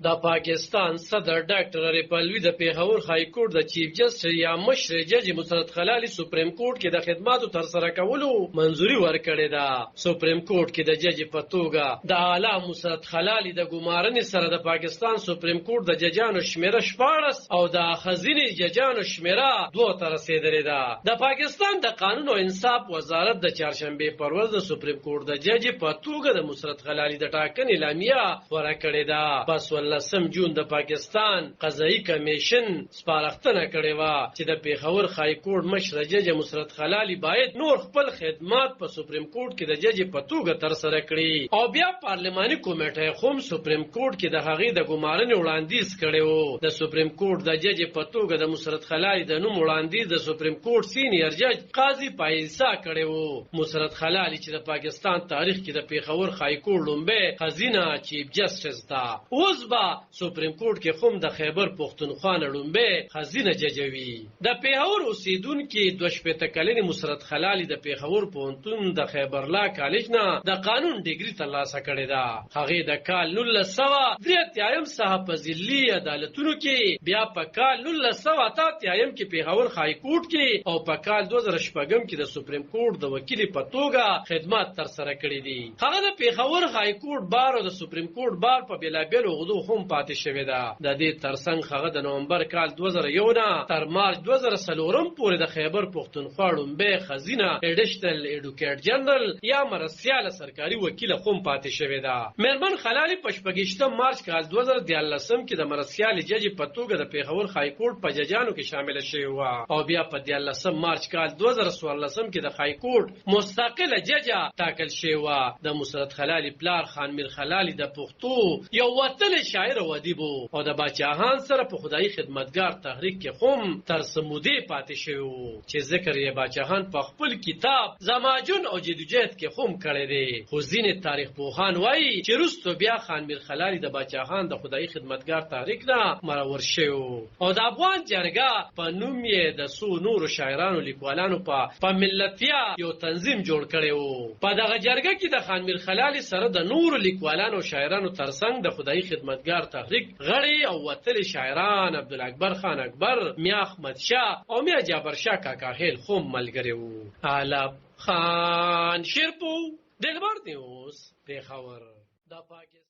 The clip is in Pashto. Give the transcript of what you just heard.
د پاکستان صدر ډاکټر عارف الوی د پیښور های کورټ د چیف جسټس یا مشر جج مسرت خلالي سپریم کورټ کې د خدماتو تر سره کولو منځوري ورکړې ده. سپریم کورټ کې د جج په توګه د اعلی مسرت خلالي د ګمارنې سره د پاکستان سپریم کورټ د ججانو شمیره 14 او د خزینې ججانو شمیره 2 ته رسیدلې ده. د پاکستان د قانون او انصاف وزارت د چهارشنبه پر ورځ د سپریم کورټ د جج په توګه د مسرت خلالي د ټاکنې اعلامیه ورکړې ده. پس 18 جون د پاکستان قضایي کمیشن سپارښتنه کړې و چې د پیښور های کورټ مشر جج مسرت خلالي باید نور خپل خدمات په سپریم کورټ کې د جج په توګه تر سره کړي او بیا پارلماني کمیټه هم سپریم کورټ کې د هغې د ګمارنې وړاندیز کړی و. د سپریم کورټ د جج په توګه د مسرت خلالي د نوم وړاندیز د سپریم کورټ سینیئر جج قاضي پایسا کړی و. مسرت خلالي چې د پاکستان تاریخ کې د پیښور های کورټ لومبه خزینه چیف جسټس ده. اوس به سپریم کورټ کې هم د خیبر پښتونخوا لومبه خزینه ججوي. د پیښور اوسیدونکو 22 کلنې مسرت خلالي د پیښور پوهنتون د خیبرلا کالج نه د قانون ډیګري ترلاسه کړې ده. هغه د کال 1983 څخه په ضلعي عدالتونو کې بیا په کال 1983 کې پیښور های کورټ کې او په کال 2006 کې د سپریم کورټ د وکیل په توګه خدمات تر سره کړې دي. هغه د پیښور های کورټ بار او د سپریم کورټ بار په بېلابېلو عهدو هم پاتې شوې ده. د دې ترڅنګ هغه د نومبر کال 2001 نه تر مارچ 2004 پورې د خیبر پښتونخوا لومبه خزینه اډیشنل ایډوکیټ جنرال یا مرسیاله سرکاري وکیل هم پاتې شوې ده. مېرمن خلالي په 28 مارچ کال 2013 کې د مرسیاله جج په توګه د پیښور های کورټ په ججانو کې شامل شوې و او بیا په 13 مارچ کال 2014 کې د های کورټ مستقله جج ټاکل شوې و. د مسرت خلالي پلار خان میر خلالي د پښتو یو وطن شاعر او ادیب او د باچاهان سره په خدای خدمتګار تحریک کې هم تر سمودي پاتې شوی چې ذکر یې باچاهان په خپل کتاب زماجون او جدوجہد کې هم کړی دی. خو ځینې تاریخ پوهان وایي چې وروسته بیا خان میر خلالي د باچاهان د خدای خدمتګار تحریک نه مرور شوی او د افغان جرګه په نوم یې د څو نورو شاعرانو لیکوالانو په ملتیا یو تنظیم جوړ کړی و. په دغه جرګه کې د خان میر خلالي سره د نورو لیکوالانو او شاعرانو ترڅنګ د خدای خدمتګار تحریک غړي او وتلي شاعران عبدالاکبر خان اکبر، میا احمد شاه او میا جابر شاه کاکا هیل هم ملګري وو. علب خان شیرپو دلبر نیوز پیښور.